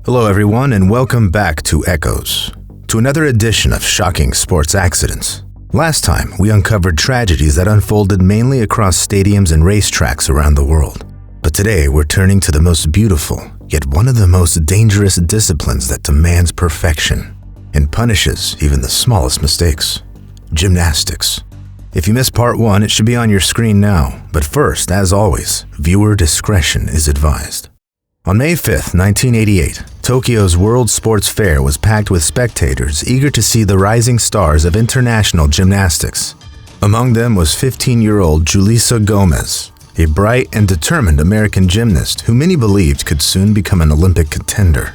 Hello everyone and welcome back to Echoes, to another edition of Shocking Sports Accidents. Last time, we uncovered tragedies that unfolded mainly across stadiums and racetracks around the world. But today, we're turning to the most beautiful, yet one of the most dangerous disciplines that demands perfection and punishes even the smallest mistakes: gymnastics. If you missed part 1, it should be on your screen now. But first, as always, viewer discretion is advised. On May 5th, 1988, Tokyo's World Sports Fair was packed with spectators eager to see the rising stars of international gymnastics. Among them was 15-year-old Julissa Gomez, a bright and determined American gymnast who many believed could soon become an Olympic contender.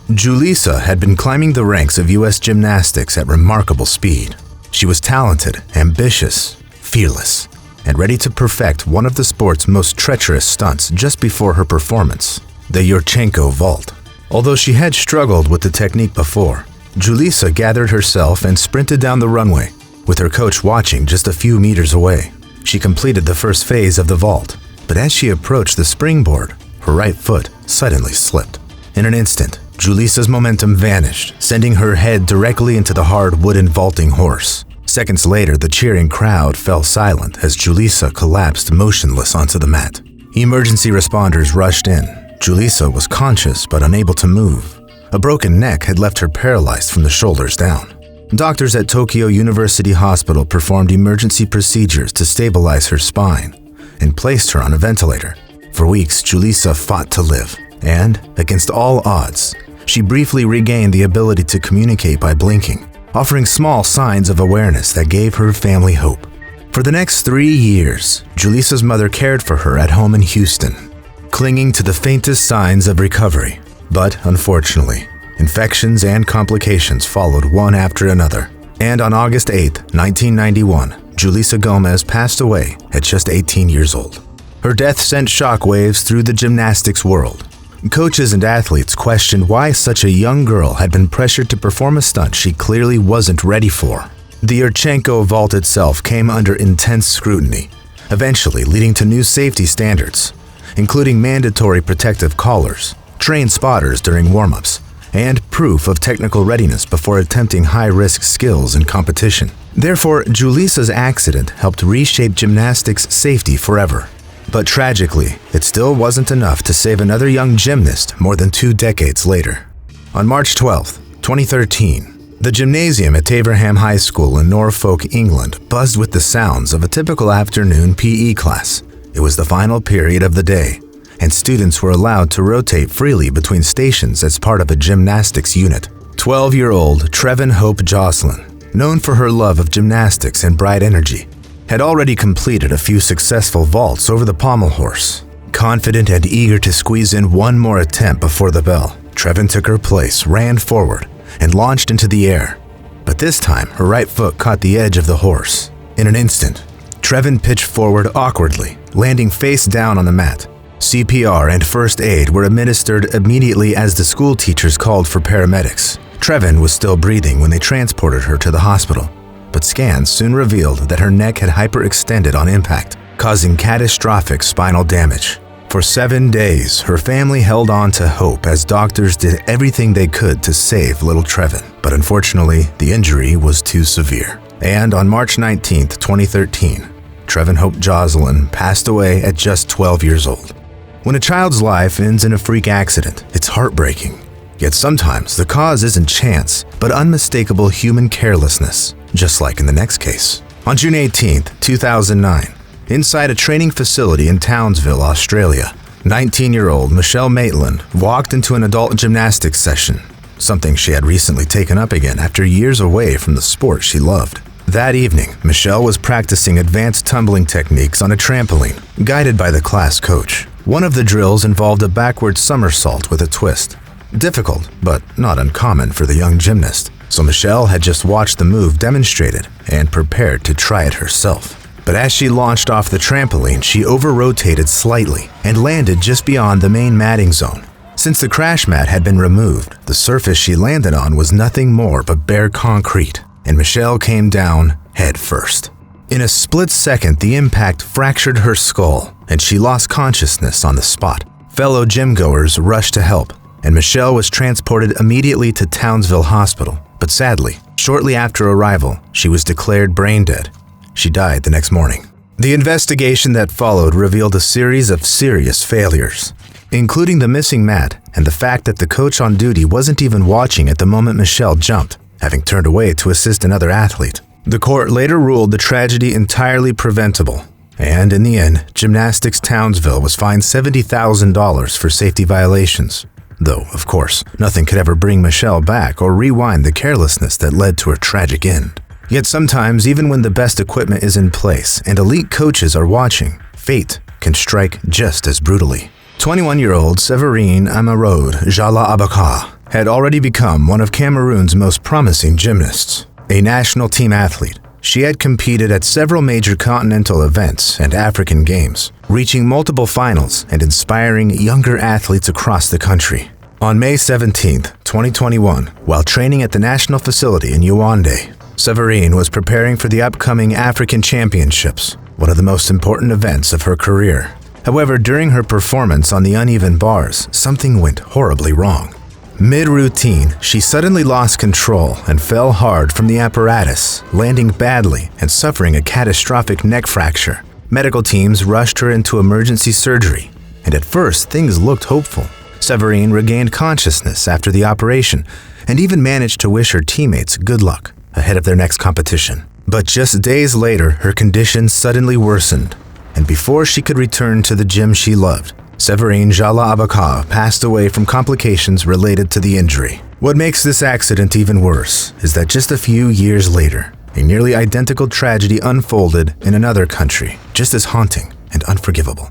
Julissa had been climbing the ranks of U.S. gymnastics at remarkable speed. She was talented, ambitious, fearless, and ready to perfect one of the sport's most treacherous stunts just before her performance: the Yurchenko vault. Although she had struggled with the technique before, Julissa gathered herself and sprinted down the runway, with her coach watching just a few meters away. She completed the first phase of the vault, but as she approached the springboard, her right foot suddenly slipped. In an instant, Julissa's momentum vanished, sending her head directly into the hard wooden vaulting horse. Seconds later, the cheering crowd fell silent as Julissa collapsed motionless onto the mat. Emergency responders rushed in. Julissa was conscious but unable to move. A broken neck had left her paralyzed from the shoulders down. Doctors at Tokyo University Hospital performed emergency procedures to stabilize her spine and placed her on a ventilator. For weeks, Julissa fought to live, and, against all odds, she briefly regained the ability to communicate by blinking, offering small signs of awareness that gave her family hope. For the next 3 years, Julissa's mother cared for her at home in Houston, clinging to the faintest signs of recovery. But unfortunately, infections and complications followed one after another. And on August 8, 1991, Julissa Gomez passed away at just 18 years old. Her death sent shockwaves through the gymnastics world. Coaches and athletes questioned why such a young girl had been pressured to perform a stunt she clearly wasn't ready for. The Yurchenko vault itself came under intense scrutiny, eventually leading to new safety standards, including mandatory protective collars, trained spotters during warm-ups, and proof of technical readiness before attempting high-risk skills in competition. Therefore, Julissa's accident helped reshape gymnastics safety forever. But tragically, it still wasn't enough to save another young gymnast more than 2 decades later. On March 12, 2013, the gymnasium at Taverham High School in Norfolk, England, buzzed with the sounds of a typical afternoon PE class. It was the final period of the day, and students were allowed to rotate freely between stations as part of a gymnastics unit. 12-year-old Trevin Hope Jocelyn, known for her love of gymnastics and bright energy, had already completed a few successful vaults over the pommel horse. Confident and eager to squeeze in one more attempt before the bell, Trevin took her place, ran forward, and launched into the air. But this time, her right foot caught the edge of the horse. In an instant, Trevin pitched forward awkwardly, landing face down on the mat. CPR and first aid were administered immediately as the school teachers called for paramedics. Trevin was still breathing when they transported her to the hospital, but scans soon revealed that her neck had hyperextended on impact, causing catastrophic spinal damage. For 7 days, her family held on to hope as doctors did everything they could to save little Trevin. But unfortunately, the injury was too severe. And on March 19, 2013, Trevin Hope Jocelyn passed away at just 12 years old. When a child's life ends in a freak accident, it's heartbreaking. Yet sometimes the cause isn't chance, but unmistakable human carelessness, just like in the next case. On June 18, 2009, inside a training facility in Townsville, Australia, 19-year-old Michelle Maitland walked into an adult gymnastics session, something she had recently taken up again after years away from the sport she loved. That evening, Michelle was practicing advanced tumbling techniques on a trampoline, guided by the class coach. One of the drills involved a backward somersault with a twist. Difficult, but not uncommon for the young gymnast, so Michelle had just watched the move demonstrated and prepared to try it herself. But as she launched off the trampoline, she over-rotated slightly and landed just beyond the main matting zone. Since the crash mat had been removed, the surface she landed on was nothing more but bare concrete, and Michelle came down head first. In a split second, the impact fractured her skull, and she lost consciousness on the spot. Fellow gym-goers rushed to help, and Michelle was transported immediately to Townsville Hospital. But sadly, shortly after arrival, she was declared brain dead. She died the next morning. The investigation that followed revealed a series of serious failures, including the missing mat and the fact that the coach on duty wasn't even watching at the moment Michelle jumped, having turned away to assist another athlete. The court later ruled the tragedy entirely preventable, and in the end, Gymnastics Townsville was fined $70,000 for safety violations. Though, of course, nothing could ever bring Michelle back or rewind the carelessness that led to her tragic end. Yet sometimes, even when the best equipment is in place and elite coaches are watching, fate can strike just as brutally. 21-year-old Séverine Amarode Jala Abaka had already become one of Cameroon's most promising gymnasts. A national team athlete, she had competed at several major continental events and African games, reaching multiple finals and inspiring younger athletes across the country. On May 17, 2021, while training at the national facility in Yaoundé, Séverine was preparing for the upcoming African Championships, one of the most important events of her career. However, during her performance on the uneven bars, something went horribly wrong. Mid-routine, she suddenly lost control and fell hard from the apparatus, landing badly and suffering a catastrophic neck fracture. Medical teams rushed her into emergency surgery, and at first things looked hopeful. Séverine regained consciousness after the operation and even managed to wish her teammates good luck ahead of their next competition. But just days later, her condition suddenly worsened, and before she could return to the gym she loved, Séverine Jala Abaka passed away from complications related to the injury. What makes this accident even worse is that just a few years later, a nearly identical tragedy unfolded in another country, just as haunting and unforgivable.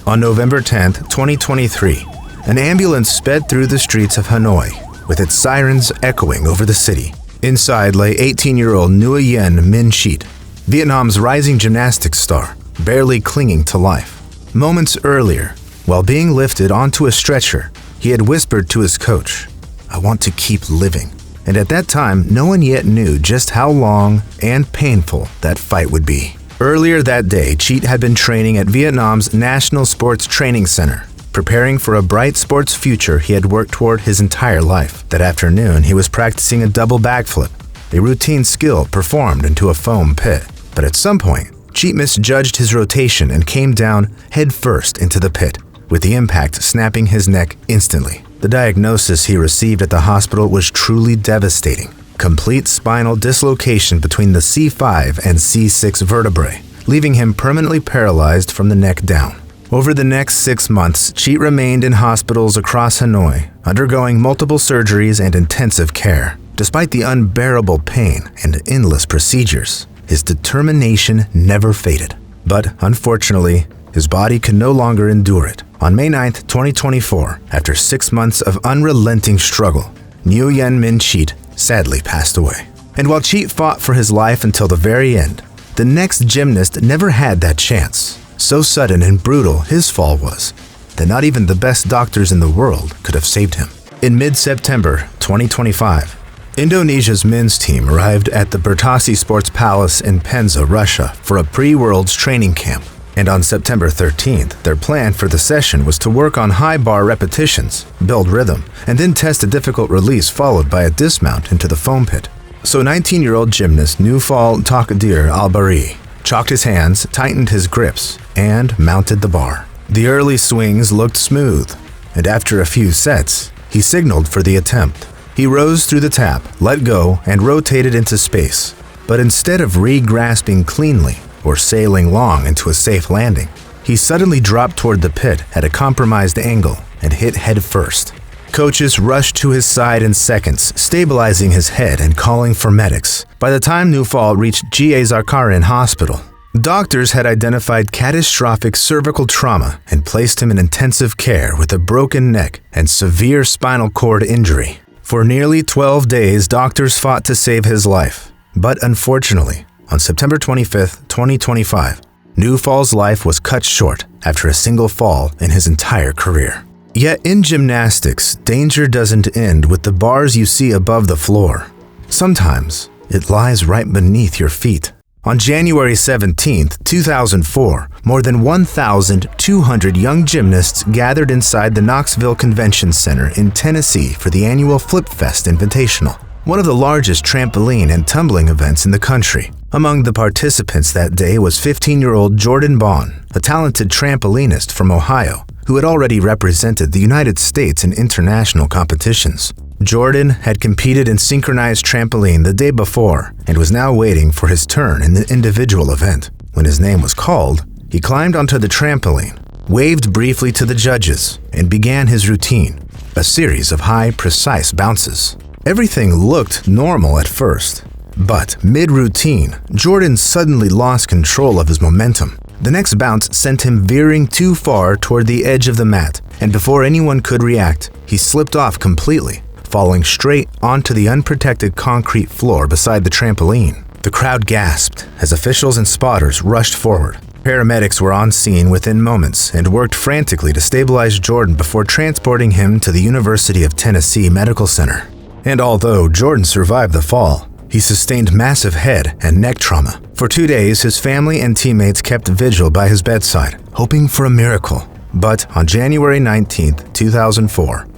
On November 10, 2023, an ambulance sped through the streets of Hanoi, with its sirens echoing over the city. Inside lay 18-year-old Nguyen Minh Chit, Vietnam's rising gymnastics star, barely clinging to life. Moments earlier, while being lifted onto a stretcher, he had whispered to his coach, "I want to keep living." And at that time, no one yet knew just how long and painful that fight would be. Earlier that day, Chit had been training at Vietnam's National Sports Training Center, preparing for a bright sports future he had worked toward his entire life. That afternoon, he was practicing a double backflip, a routine skill performed into a foam pit. But at some point, Chit misjudged his rotation and came down head first into the pit, with the impact snapping his neck instantly. The diagnosis he received at the hospital was truly devastating. Complete spinal dislocation between the C5 and C6 vertebrae, leaving him permanently paralyzed from the neck down. Over the next 6 months, Chit remained in hospitals across Hanoi, undergoing multiple surgeries and intensive care. Despite the unbearable pain and endless procedures, his determination never faded. But unfortunately, his body could no longer endure it. On May 9, 2024, after 6 months of unrelenting struggle, Nguyen Minh Chit sadly passed away. And while Chit fought for his life until the very end, the next gymnast never had that chance. So sudden and brutal his fall was, that not even the best doctors in the world could have saved him. In mid-September 2025, Indonesia's men's team arrived at the Bertasi Sports Palace in Penza, Russia for a pre-Worlds training camp. And on September 13th, their plan for the session was to work on high bar repetitions, build rhythm, and then test a difficult release followed by a dismount into the foam pit. So 19-year-old gymnast Noufal Takdir Al-Bari chalked his hands, tightened his grips, and mounted the bar. The early swings looked smooth, and after a few sets, he signaled for the attempt. He rose through the tap, let go, and rotated into space. But instead of re-grasping cleanly, or sailing long into a safe landing, he suddenly dropped toward the pit at a compromised angle and hit head first. Coaches rushed to his side in seconds, stabilizing his head and calling for medics. By the time Noufal reached G.A. Zarkarin Hospital, doctors had identified catastrophic cervical trauma and placed him in intensive care with a broken neck and severe spinal cord injury. For nearly 12 days, doctors fought to save his life. But unfortunately, on September 25, 2025, Noufal's life was cut short after a single fall in his entire career. Yet in gymnastics, danger doesn't end with the bars you see above the floor. Sometimes it lies right beneath your feet. On January 17, 2004, more than 1,200 young gymnasts gathered inside the Knoxville Convention Center in Tennessee for the annual Flip Fest Invitational, one of the largest trampoline and tumbling events in the country. Among the participants that day was 15-year-old Jordan Bond, a talented trampolinist from Ohio, who had already represented the United States in international competitions. Jordan had competed in synchronized trampoline the day before and was now waiting for his turn in the individual event. When his name was called, he climbed onto the trampoline, waved briefly to the judges, and began his routine, a series of high, precise bounces. Everything looked normal at first, but mid-routine, Jordan suddenly lost control of his momentum. The next bounce sent him veering too far toward the edge of the mat, and before anyone could react, he slipped off completely, falling straight onto the unprotected concrete floor beside the trampoline. The crowd gasped as officials and spotters rushed forward. Paramedics were on scene within moments and worked frantically to stabilize Jordan before transporting him to the University of Tennessee Medical Center. And although Jordan survived the fall, he sustained massive head and neck trauma. For 2 days, his family and teammates kept vigil by his bedside, hoping for a miracle. But on January 19, 2004,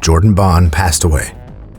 Jordan Bond passed away.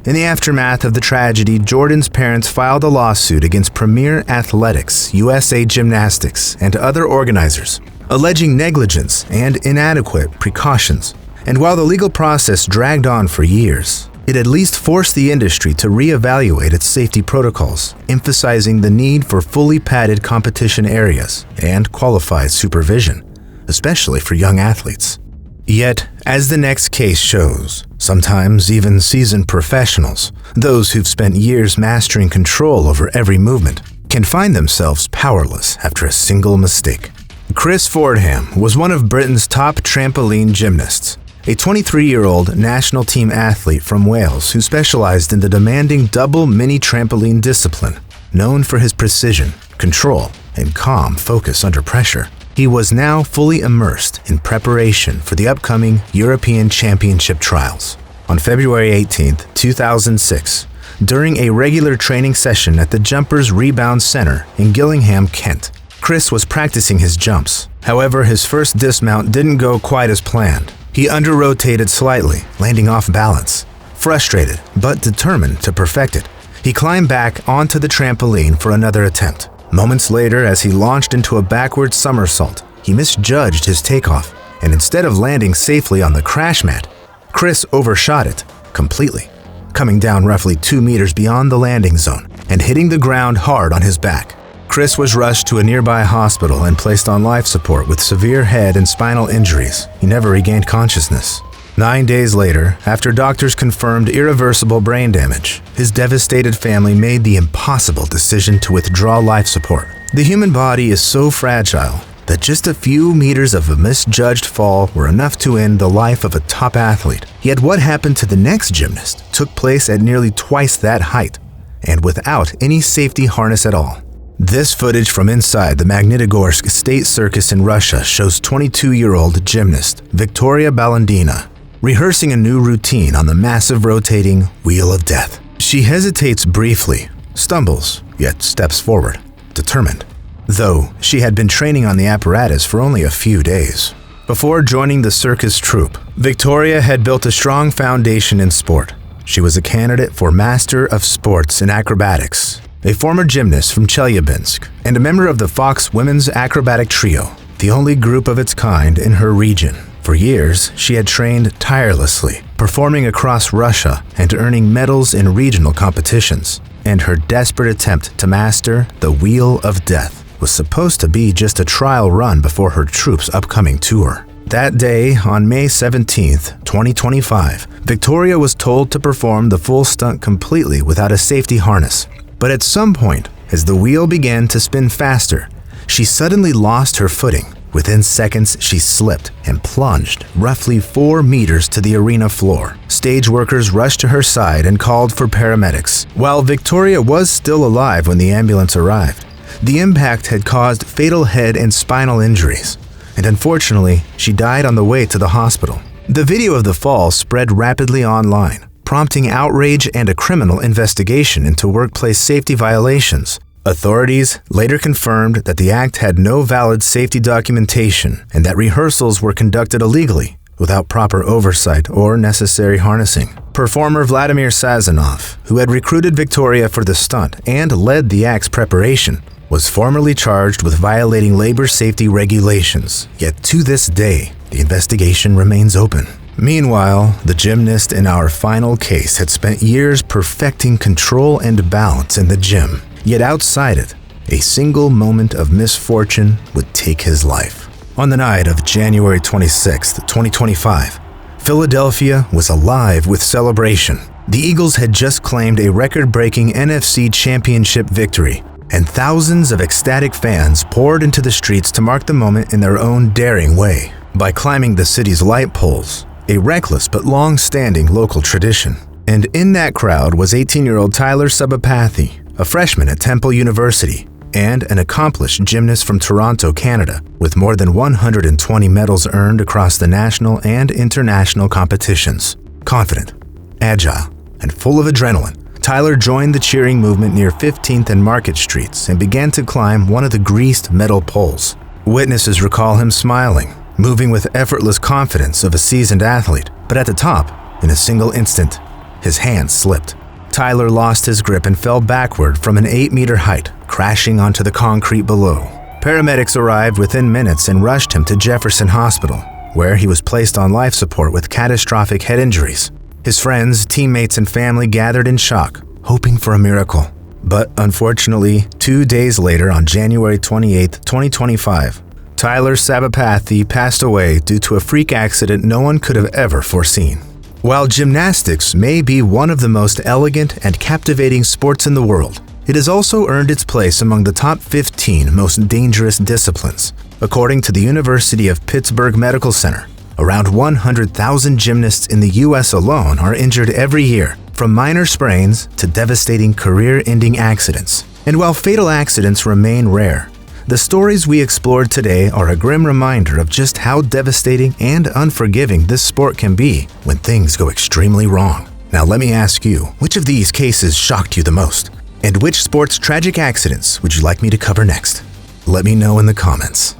In the aftermath of the tragedy, Jordan's parents filed a lawsuit against Premier Athletics, USA Gymnastics, and other organizers, alleging negligence and inadequate precautions. And while the legal process dragged on for years, it at least forced the industry to reevaluate its safety protocols, emphasizing the need for fully padded competition areas and qualified supervision, especially for young athletes. Yet, as the next case shows, sometimes even seasoned professionals, those who've spent years mastering control over every movement, can find themselves powerless after a single mistake. Chris Fordham was one of Britain's top trampoline gymnasts, a 23-year-old national team athlete from Wales who specialized in the demanding double mini trampoline discipline, known for his precision, control, and calm focus under pressure. He was now fully immersed in preparation for the upcoming European Championship trials. On February 18, 2006, during a regular training session at the Jumpers Rebound Center in Gillingham, Kent, Chris was practicing his jumps. However, his first dismount didn't go quite as planned. He under-rotated slightly, landing off balance. Frustrated, but determined to perfect it, he climbed back onto the trampoline for another attempt. Moments later, as he launched into a backward somersault, he misjudged his takeoff, and instead of landing safely on the crash mat, Chris overshot it completely, coming down roughly 2 meters beyond the landing zone and hitting the ground hard on his back. Chris was rushed to a nearby hospital and placed on life support with severe head and spinal injuries. He never regained consciousness. 9 days later, after doctors confirmed irreversible brain damage, his devastated family made the impossible decision to withdraw life support. The human body is so fragile that just a few meters of a misjudged fall were enough to end the life of a top athlete. Yet what happened to the next gymnast took place at nearly twice that height, and without any safety harness at all. This footage from inside the Magnitogorsk State Circus in Russia shows 22-year-old gymnast Victoria Balandina rehearsing a new routine on the massive rotating Wheel of Death. She hesitates briefly, stumbles, yet steps forward, determined, though she had been training on the apparatus for only a few days. Before joining the circus troupe, Victoria had built a strong foundation in sport. She was a candidate for Master of Sports in Acrobatics, a former gymnast from Chelyabinsk, and a member of the Fox Women's Acrobatic Trio, the only group of its kind in her region. For years, she had trained tirelessly, performing across Russia and earning medals in regional competitions. And her desperate attempt to master the Wheel of Death was supposed to be just a trial run before her troupe's upcoming tour. That day, on May 17, 2025, Victoria was told to perform the full stunt completely without a safety harness. But at some point, as the wheel began to spin faster, she suddenly lost her footing. Within seconds, she slipped and plunged roughly 4 meters to the arena floor. Stage workers rushed to her side and called for paramedics. While Victoria was still alive when the ambulance arrived, the impact had caused fatal head and spinal injuries, and unfortunately, she died on the way to the hospital. The video of the fall spread rapidly online, prompting outrage and a criminal investigation into workplace safety violations. Authorities later confirmed that the act had no valid safety documentation and that rehearsals were conducted illegally without proper oversight or necessary harnessing. Performer Vladimir Sazonov, who had recruited Victoria for the stunt and led the act's preparation, was formally charged with violating labor safety regulations, yet to this day, the investigation remains open. Meanwhile, the gymnast in our final case had spent years perfecting control and balance in the gym, yet outside it, a single moment of misfortune would take his life. On the night of January 26, 2025, Philadelphia was alive with celebration. The Eagles had just claimed a record-breaking NFC championship victory, and thousands of ecstatic fans poured into the streets to mark the moment in their own daring way, by climbing the city's light poles, a reckless but long-standing local tradition. And in that crowd was 18-year-old Tyler Sabapathy, a freshman at Temple University, and an accomplished gymnast from Toronto, Canada, with more than 120 medals earned across the national and international competitions. Confident, agile, and full of adrenaline, Tyler joined the cheering movement near 15th and Market Streets and began to climb one of the greased metal poles. Witnesses recall him smiling, moving with effortless confidence of a seasoned athlete, but at the top, in a single instant, his hand slipped. Tyler lost his grip and fell backward from an 8-meter height, crashing onto the concrete below. Paramedics arrived within minutes and rushed him to Jefferson Hospital, where he was placed on life support with catastrophic head injuries. His friends, teammates, and family gathered in shock, hoping for a miracle. But unfortunately, 2 days later, on January 28, 2025, Tyler Sabapathy passed away due to a freak accident no one could have ever foreseen. While gymnastics may be one of the most elegant and captivating sports in the world, it has also earned its place among the top 15 most dangerous disciplines. According to the University of Pittsburgh Medical Center, around 100,000 gymnasts in the U.S. alone are injured every year, from minor sprains to devastating career-ending accidents. And while fatal accidents remain rare, the stories we explored today are a grim reminder of just how devastating and unforgiving this sport can be when things go extremely wrong. Now let me ask you, which of these cases shocked you the most? And which sports tragic accidents would you like me to cover next? Let me know in the comments.